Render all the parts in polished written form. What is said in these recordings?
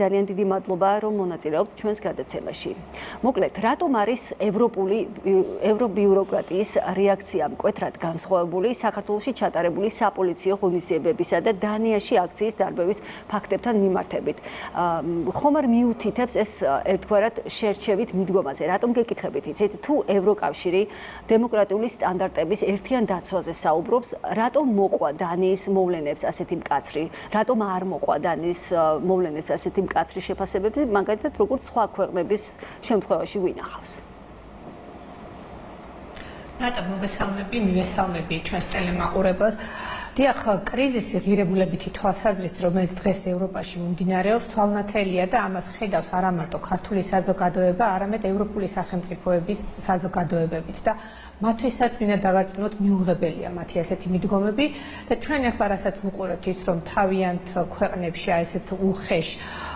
ძალიან დიდი მადლობა, რომ მონაწილეობთ ჩვენს გადაცემაში. მოკლედ, რატომ არის ევრობიუროკრატიის რეაქცია მკვეთრად განსხვავებული საქართველოში ჩატარებული საპოლიციო ღონისძიებებისა და დანიაში აქციის დარბევის ფაქტებთან მიმართებით? ხომ არ მიუთითებს ეს ერთგვარად შერჩევით მიდგომაზე? რატომ გეკითხებით იცით, თუ ევროკავშირი დემოკრატიული სტანდარტების ერთიან დაცვაზე საუბრობს, რატომ მოყვა დანიის მოვლენებს ასეთი მკაცრი? რატომ არ მოყვა დანიის მოვლენებს ასეთი მკაცრი შეფასებები, მაგალითად, როგორც სხვა ქვეყნების შემთხვევაში ვინახავს? ბატონო, მივესალმები ჩვენს ტელემაყურებელს. დიახ, კრიზისი ღირებულებითი თვალსაზრისით, რომელიც დღეს ევროპაში მიმდინარეობს, თვალნათელია და ამას ხედავს არა მარტო ქართული საზოგადოება, არამედ ევროპული სახელმწიფოების საზოგადოებებიც და მათთვისაც მინდა დავარწმუნოთ, მიუღებელია მათი ასეთი მიდგომები და ჩვენ ახლა რასაც ვუყურებთ ის, რომ თავიანთ ქვეყნებში ასეთ უხეშ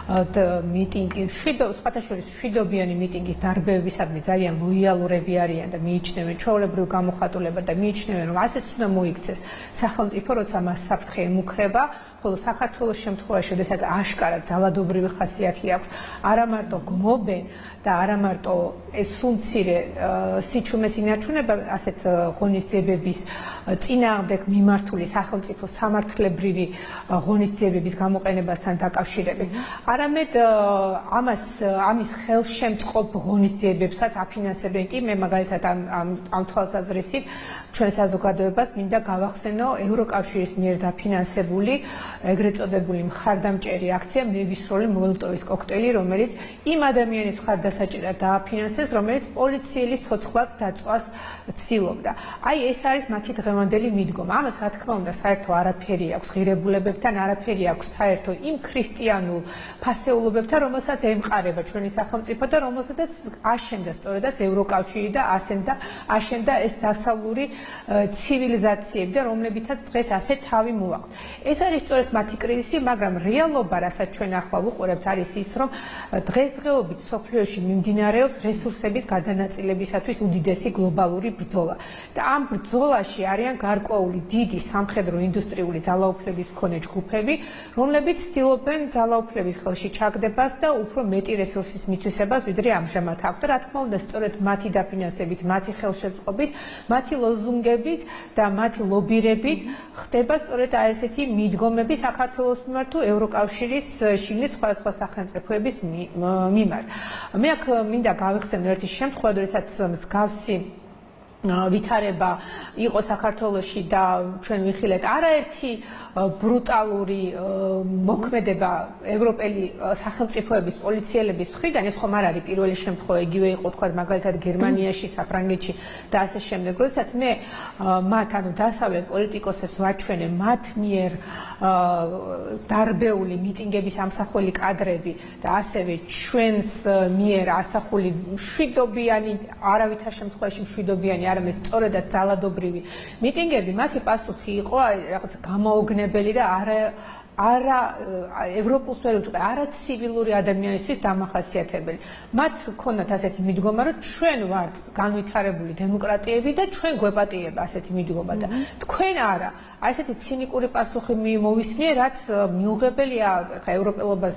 მიტინგი, შვიდობიანი მიტინგის დარბევებისადმი ძალიან ლოიალურები არიან და მიიჩნევენ ჩვეულებრივ გამოხატულებად და მიიჩნევენ, რომ ასეც უნდა მოიქცეს სახელმწიფო, როცა მას საფრთხე ემუქრება, ხოლო საქართველოს შემთხვევაში, როდესაც აშკარად ძალადობრივი ხასიათი აქვს, არა მარტო გმობენ და არა მარტო ეს სულმცირე სიჩუმეს ინარჩუნება ასეთ ღონისძიებების წინააღმდეგ მიმართული სახელმწიფო სამართლებრივი ღონისძიებების გამოყენებასთან დაკავშირებით. არამედ ამის ხელშემწყობ ღონისძიებებსაც აფინანსებენ კი, მე მაგალითად ამ თვალსაზრისით ჩვენ საზოგადოებას მინდა გავახსენო ევროკავშირის მიერ დაფინანსებული ეგრეთ წოდებული მხარდამჭერი აქცია მე ვისროლი მოლოტოვის კოქტეილი, რომელიც იმ ადამიანის მხარდასაჭერად დააფინანსეს, რომელიც პოლიციელის ცოცხლად დაწვას ცდილობდა. აი ეს არის მათი დღევანდელი მიდგომა. ამას რა თქმა უნდა საერთო არაფერი აქვს ღირებულებებთან, არაფერი აქვს საერთო იმ ქრისტიანულ ფასეულობებთან, რომელსაც ემყარება ჩვენი სახელმწიფო და რომელსაც აშენდა სწორედაც ევროკავშირი და აშენდა ეს დასავლური ცივილიზაციები და რომლებითაც დღეს ასე თავი მოაყოთ. ეს არის სწორედ მათი კრიზისი, მაგრამ რეალობა, რასაც ჩვენ ახლა ვუყურებთ, არის ის, რომ დღესდღეობით მსოფლიოში მიმდინარეობს რესურსების გადანაწილებისათვის უდიდესი გლობალური ბრძოლა. და ამ ბრძოლაში არიან გარკვეული დიდი სამხედრო ინდუსტრიული ძალაუფლების მქონე ჯგუფები, რომლებიც ცდილობენ ძალაუფლების ხელში ჩაგდებას და უფრო მეტი რესურსის მითვისებას, ვიდრე ამჟამად აქვს. და რა თქმა უნდა, სწორედ მათი დაფინანსებით, მათი ხელშეწყობით, მათი ლოზუნგებით და მათი ლობირებით ხდება სწორედ ესეთი მიდგომები საქართველოს მიმართ თუ ევროკავშირის შიგნით სხვადასხვა სახელმწიფოების მიმართ. მე აქ მინდა გავიხსენო ერთი შემთხვევა, როდესაც მსგავსი ვითარება იყო საქართველოში და ჩვენ ვიხილეთ არაერთი ბრუტალური მოქმედება ევროპელი სახელმწიფოების პოლიციელების მხრიდან, ეს ხომ არ არის პირველი შემთხვევა, იგივე იყო თქვა მაგალითად გერმანიაში, საფრანგეთში და ასე შემდეგ. როდესაც მე მათ ანუ დასავლეთ პოლიტიკოსებს ვაჩვენე მათ მიერ დარბეული მიტინგების ამსახველი კადრები და ასევე ჩვენს მიერ ასახული მშვიდობიანი, არავითარ შემთხვევაში მშვიდობიანი, არამედ სწორედად ძალადობრივი მიტინგები, მათი პასუხი იყო რაღაც გამოუგნებელი და არა ევროპულს ვერ ვიტყვი, არა ცივილური ადამიანისთვის დამახასიათებელი. მათ ჰქონდათ ასეთი მიდგომა, რომ ჩვენ ვართ განვითარებული დემოკრატიები და ჩვენ გვეპატიება ასეთი მიდგომა და თქვენ არა. აი ესეთი ცინიკური პასუხი მოვისმიე, რაც მიუღებელია, ხა ევროპელობას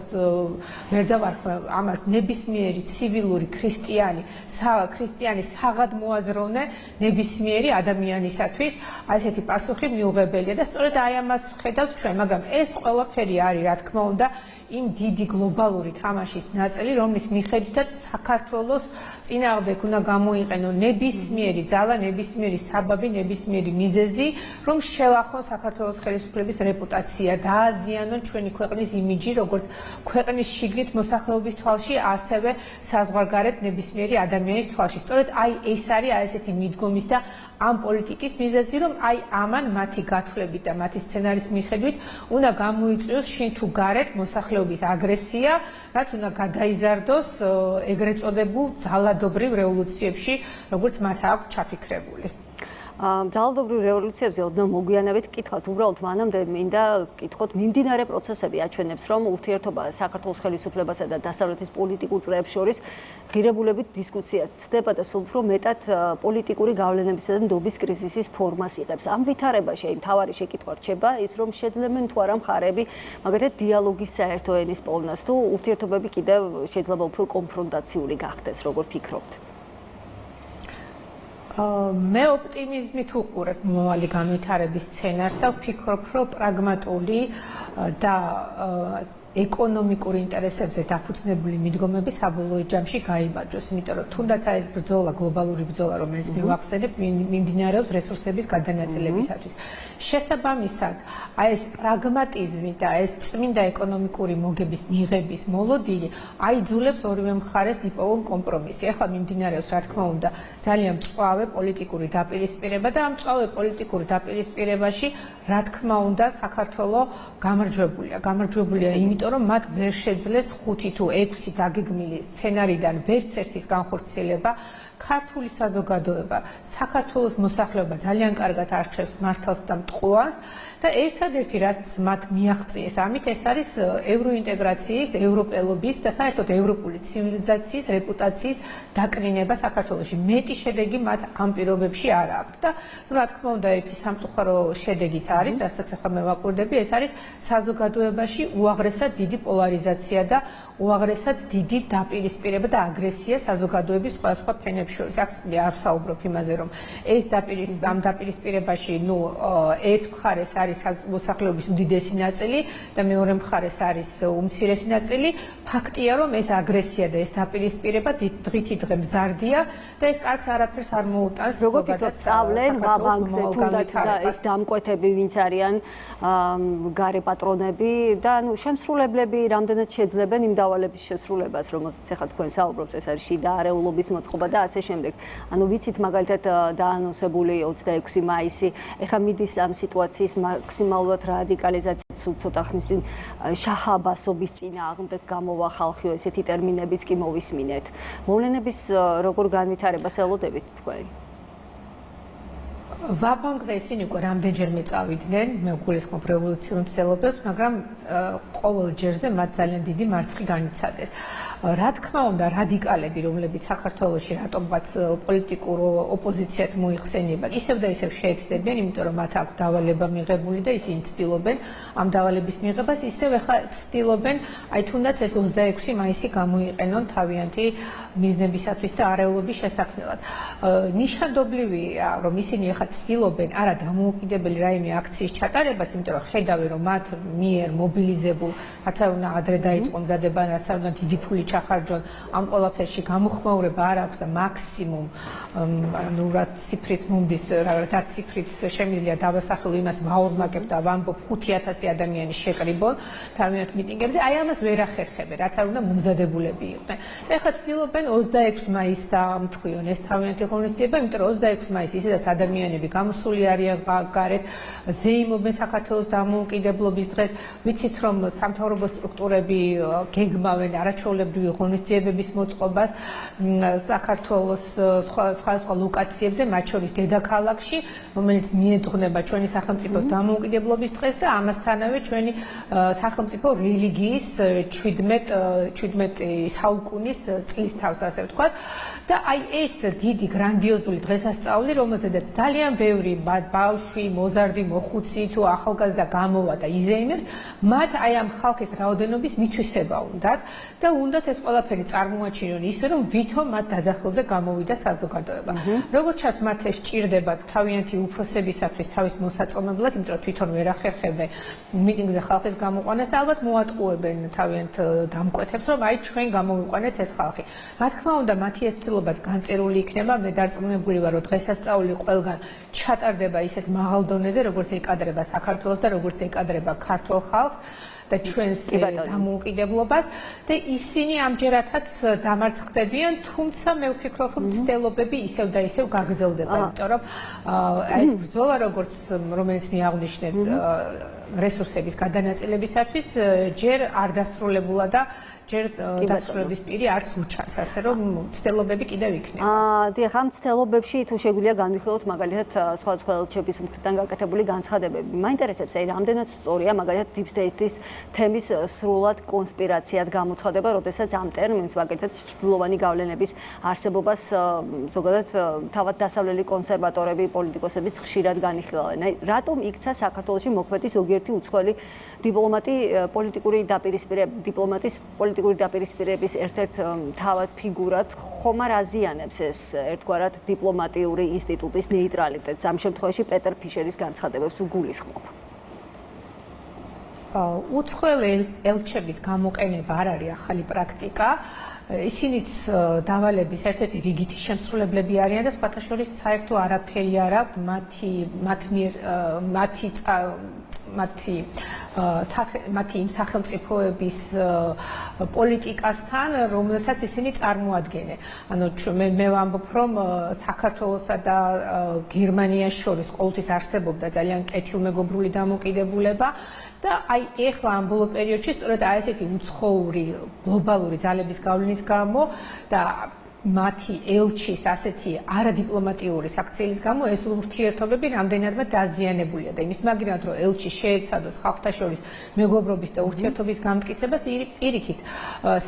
ვერ დავარქვე ამას, ნებისმიერი ცივილური ქრისტიანი საღად მოაზროვნე ნებისმიერი ადამიანისათვის, აი ესეთი პასუხი მიუღებელია და სწორედ აი ამას ხედავთ ჩვენ, მაგრამ ეს ყველაფერი არის, რა თქმა უნდა, იმ დიდი გლობალური თამაშის ნაწილი, რომლის მიხედვითაც საქართველოს წინააღმდეგ უნდა გამოიყენო ნებისმიერი ძალა, ნებისმიერი საბაბი, ნებისმიერი მიზეზი, რომ შელახონ საქართველოს ხელისუფლების რეპუტაცია, დააზიანონ ჩვენი ქვეყნის იმიჯი, როგორც ქვეყნის შიგნით მოსახლეობის თვალში, ასევე საზღვარგარეთ ნებისმიერი ადამიანის თვალში. სწორედ აი ეს არის ესეთი მიდგომის და ამ პოლიტიკის მიზეზი, რომ აი ამან მათი გათვლებით და მათი სცენარის მიხედვით უნდა გამოიწვიოს შინ თუ გარეთ მოსახლეობის აგრესია, რაც უნდა გადაიზარდოს ეგრეთ წოდებულ ძალადობრივ რევოლუციებში, როგორც მათ აქვს ჩაფიქრებული. ძალადობრივ რევოლუციებზე ოდნავ მოგვიანებით კითხავთ, უბრალოდ მანამდე მინდა კითხოთ, მიმდინარე პროცესები აჩვენებს, რომ ურთიერთობა საქართველოს ხელისუფლებასა და დასავლეთის პოლიტიკურ წრეებს შორის ღირებულებით დისკუსიას ცდება და სულ უფრო მეტად პოლიტიკური გავლენებისა და ნდობის კრიზისის ფორმას იღებს. ამ ვითარებაში მთავარი შეკითხვა რჩება ის, რომ შეძლებენ თუ არა მხარეები მაგალითად დიალოგის საერთო ენის პოვნას, თუ ურთიერთობები კიდევ შეიძლება უფრო კონფრონტაციული გახდეს, როგორ ფიქრობთ? მე ოპტიმიზმით უყურებ მომავალი განვითარების სცენარს და ვფიქრობ, რომ პრაგმატული და ეკონომიკურ ინტერესებზე დაფუძნებული მიდგომები საბოლოო ჯამში გაიმარჯვოს, იმიტომ რომ თუნდაც ეს ბრძოლა, გლობალური ბრძოლა, რომელიც მივახსენებ, მიმდინარეობს რესურსების გადანაწილებისათვის. შესაბამისად, ეს პრაგმატიზმი და ეს წმინდა ეკონომიკური მოგების მიღების მოლოდინი აიძულებს ორივე მხარეს იპოვონ კომპრომისი. ახლა მიმდინარეობს, რა თქმა უნდა, ძალიან მწვავე პოლიტიკური დაპირისპირება და ამ მწვავე პოლიტიკური დაპირისპირებაში, რა თქმა უნდა, საქართველო გამარჯვებულია, იმიტომ რომ მათ ვერ შეძლეს 5 თუ 6 დაგეგმილი სცენარიდან ვერც ერთის განხორციელება. ქართული საზოგადოება, საქართველოს მოსახლეობა ძალიან კარგად არჩევს მართალს და მტყუას და ერთადერთი რაც მათ მიაღწიეს ამით ეს არის ევროინტეგრაციის, ევროპელობის და საერთოდ ევროპული ცივილიზაციის რეპუტაციის დაკნინება საქართველოში. მეტი შედეგი მათ ამ პირობებში არ აქვს და რა თქმა უნდა ერთი სამწუხარო შედეგიც არის, რასაც ახლა მე ვაკვირდები, ეს არის საზოგადოებაში უაღრესად დიდი პოლარიზაცია და უაღრესად დიდი დაპირისპირება და აგრესია საზოგადოების სხვადასხვა ფენებს შორის. აქ არ ვსაუბრობ იმაზე, რომ ეს ამ დაპირისპირებაში, ერთ მხარეს არის მოსახლეობის უდიდესი ნაწილი და მეორე მხარეს არის უმცირესი ნაწილი. ფაქტია, რომ ეს აგრესია და ეს დაპირისპირება დღითი დღე მზარდია და ეს კარგს არაფერს არ მოუტანს. როგორ ფიქრობთ, სწავლენ ვაბანკზე თუნდაც და ეს დამკვეთები ვინც არიან გარე პატრონები და შემსრულებლები რამდენად შეძლებენ იმ დავალების შესრულებას, რომელზეც ახლა თქვენ საუბრობთ, ეს არის შიდა არეულობის მოწყობა და ასე შემდეგ. ანუ ვიცით მაგალითად დაანონსებული 26 მაისი, ეხლა მიდის ამ სიტუაციის მაქსიმალურად რადიკალიზაციის ცოტა ხნის წინ შაჰ აბასობის წინააღმდეგ გამოვა ხალხიო, ესეთი ტერმინებიც კი მოვისმინეთ. მოვლენების როგორ განვითარებას ელოდებით თქვენ? ვაბანკზე ისინი უკვე რამდენჯერმე წავიდნენ, მე გულისხმობ რევოლუციურ მცდელობებს, მაგრამ ყოველ ჯერზე მათ ძალიან დიდი მარცხი განიცადეს. რა თქმა უნდა, რადიკალები, რომლებიც საქართველოში რატომღაც პოლიტიკურ ოპოზიციად მოიხსენება, ისევ და ისევ შეეცდებიან, იმიტომ რომ მათ აქვს დავალება მიღებული და ისინი ცდილობენ ამ დავალების მიღებას, ისევ ახლა ცდილობენ, აი თუნდაც ეს 26 მაისი გამოიყენონ თავიანთი მიზნებისათვის და არეულობის შესაქმნელად. ნიშანდობლივია, რომ ისინი ახლა ცდილობენ არა დამოუკიდებელი რაიმე აქციის ჩატარებას, იმიტომ რომ ხედავენ, რომ მათ მიერ მობილიზებულ, რაც არ უნდა ადრე დაიწყონ მზადება, რაც არ უნდა დიდი ფული ჩახარჯონ, ამ ყველაფერში გამოხმაურება არ აქვს და მაქსიმუმ რაც ციფრიც მომდის, რაც ციფრიც შემიძლია დავასახელო იმას ვაორმაგებ და ვამბობ 5000 ადამიანი შეკრიბონ თავიანთ მიტინგებზე, აი ამას ვერ ახერხებენ, რაც არ უნდა მომზადებულები იყვნენ. და ეხლა ცდილობენ 26 მაისს დაამთხვიონ ეს თავიანთი ღონისძიება, იმიტომ რომ 26 მაისს ისედაც ადამიანები გამოსული არიან გარეთ, ზეიმობენ საქართველოს დამოუკიდებლობის დღეს, ვიცით რომ სამთავრობო სტრუქტურები გეგმავენ არაჩვეულებრივი ღონისძიებების მოწყობას საქართველოს სხვა ლოკაციებზე, მათ შორის დედაქალაქში, რომელიც მიეძღვნება ჩვენი სახელმწიფოს დამოუკიდებლობის დღეს და ამასთანავე ჩვენი სახელმწიფო რელიგიის 17 საუკუნის წლისთავს, ასე ვთქვათ. და აი ეს დიდი გრანდიოზული დღესასწაული, რომელზედაც ძალიან ბევრი ბავშვი, მოზარდი, მოხუცი თუ ახალგაზრდა გამოვა და იზეიმებს, მათ აი ამ ხალხის რაოდენობის მითვისება უნდათ და უნდათ ეს ყველაფერი წარმოაჩინონ ისე, რომ ვითომ მათ დაძახილზე გამოვიდა საზოგადოება. როგორც ჩანს, მათ ეს ჭირდებათ თავიანთი უფროსებისათვის თავის მოსაწონებლად, იმიტომ რომ თვითონ ვერ ახერხებენ მიტინგზე ხალხის გამოყვანას და ალბათ მოატყუებენ თავიანთ დამკვეთებს, რომ აი ჩვენ გამოვიყვანეთ ეს ხალხი. რა თქმა უნდა, მათი ეს ცდილობაც განწერული იქნება, მე დარწმუნებული ვარ, რომ დღესასწაული ყველგან ჩატარდება ისეთ მაღალ დონეზე, როგორც ეკადრება საქართველოს და როგორც ეკადრება ქართულ ხალხს და ჩვენს დამოუკიდებლობას და ისინი ამჯერადაც დამარცხდებიან, თუმცა მე ვფიქრობ, რომ ცდილობები ისევ და ისევ გაგრძელდება, იმიტომ რომ ეს ბრძოლა, რომელიც მიაღნიშნეთ რესურსების გადანაწილებისათვის, ჯერ არ დასრულებულა და ჯერ დასრულების პირი არც უჩანს, ასე რომ ცდილობები კიდევ იქნება. დიახ, ამ ცდილობებში თუ შეგვიძლია განვიხილოთ მაგალითად სხვადასხვა ელჩების მხრიდან გაკეთებული განცხადებები. მაინტერესებს, რამდენად სწორია მაგალითად Deep State-ის თემის სრულად კონსპირაციად გამოცხადება, როდესაც ამ ტერმინს მაგალითად ჩრდილოვანი გავლენების არსებობას ზოგადად თავად დასავლელი კონსერვატორები, პოლიტიკოსებიც ხშირად განიხილავენ. რატომ იქცა საქართველოში მოქმედი ზოგიერთი უცხოელი დიპლომატი პოლიტიკური დაპირისპირების ერთ-ერთ თავად ფიგურად ხომ არ აზიანებს ეს ერთგვარად დიპლომატიური ინსტიტუტის ნეიტრალიტეტს? ამ შემთხვევაში პეტერ ფიშერის განცხადებებს გულისხმობ. უცხოელი ელჩების გამოყენება არ არის ახალი პრაქტიკა. ისინიც დავალების ერთ-ერთი რიგითი შემსრულებლები არიან და სხვათა შორის საერთო არაფერი არ აქვს მათი იმ სახელმწიფოების პოლიტიკასთან, რომელსაც ისინი წარმოადგენენ. ანუ მე ვამბობ, რომ საქართველოსა და გერმანიას შორის ყოველთვის არსებობდა ძალიან კეთილმეგობრული დამოკიდებულება და აი ეხლა ამ ბოლო პერიოდში სწორედ აი ესეთი უცხოური გლობალური ძალების გავლენის გამო და მათი ელჩის ასეთი არადიპლომატიური საქციელის გამო ეს ურთიერთობები რამდენადმე დაზიანებულია და იმის მაგინად რომ ელჩი შეეცადოს ხალხთა შორის მეგობრობის და ურთიერთობის გამტკიცებას პირიქით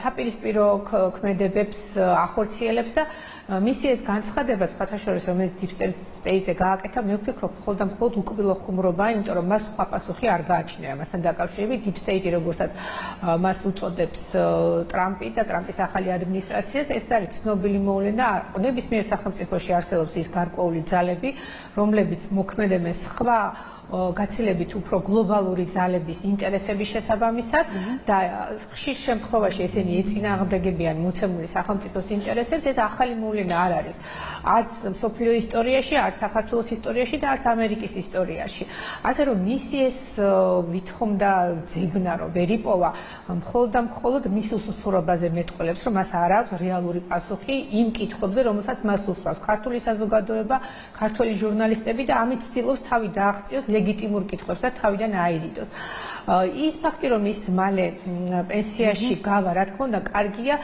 საპირისპირო ქმედებებს ახორციელებს და მისი ეს განცხადება სხვათა შორის რომელიც Deep State-ზე გააკეთა მე ვფიქრობ მხოლოდ და მხოლოდ უკბილო ხუმრობაა იმიტომ რომ მას სხვა პასუხი არ გააჩნია მასთან დაკავშირებით Deep State-ი როგორცაც მას უწოდებს ტრამპი და ტრამპის ახალი ადმინისტრაცია ეს არის ცნობილი მოვლენა ნებისმიერ სახელმწიფოში არსებობს ის გარკვეული ძალები რომლებიც მოქმედებენ სხვა გაცილებით უფრო გლობალური ძალების ინტერესების შესაბამისად და ხშირ შემთხვევაში ესენი ეწინააღმდეგებიან მოცემული სახელმწიფოს ინტერესებს ეს ახალი მოვლენა არ არის არც მსოფლიო ისტორიაში არც საქართველოს ისტორიაში და არც ამერიკის ისტორიაში ასე რომ მისი ეს ვითხოვნა და ძებნა რომ ვერ იპოვა მხოლოდ და მხოლოდ მის უსუსურობაზე მეტყველებს რომ მას არ აქვს რეალური პასუხი იმ კითხვებზე რომელსაც მას უსვამს ქართული საზოგადოება ქართული ჟურნალისტები და ამით ცდილობს თავი დააღწიოს ლეგიტიმურ კითხვებს და თავიდან აირიდოს. ის ფაქტი რომ ის მალე პენსიაში გავა, რა თქმა უნდა, კარგია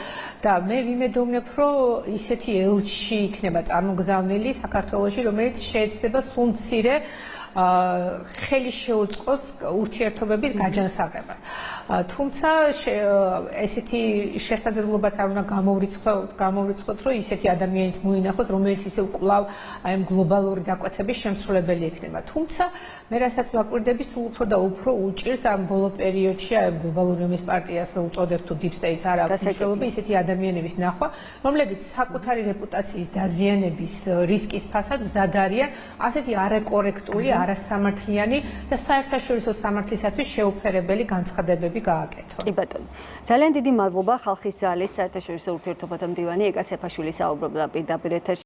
და მე ვიმედოვნებ, რომ ისეთი ელჩი იქნება წარმოგზავნილი საქართველოში, რომელიც შეეცდება სულ მცირე ხელი შეუწყოს ურთიერთობების გაჯანსაღებას. თუმცა ესეთი შესაძლებლობაც არ უნდა გამოვრიცხოთ, რომ ისეთი ადამიანის მოინახოს, რომელიც ისევ კვლავ აი ამ გლობალური დაკვეთების შემსრულებელი იქნება. თუმცა მე რასაც ვაკვირდები, სულ უფრო და უფრო უჭირს ამ ბოლო პერიოდში აი გლობალური ომის პარტიას უწოდებ თუ Deep State-ს არ აქვს მნიშვნელობა, ისეთი ადამიანების ნახვა, რომლებიც საკუთარი რეპუტაციის დაზიანების რისკის ფასად მზად არიან ასეთი არაკორექტული, არასამართლიანი და საერთაშორისო სამართლისათვის შეუფერებელი განცხადებები გააკეთო. კი ბატონო. ძალიან დიდი მადლობა ხალხის ძალის საერთაშორისო ურთიერთობათა მდივანი ეკა სეფაშვილი საუბრობდა პირდაპირ ეთერში.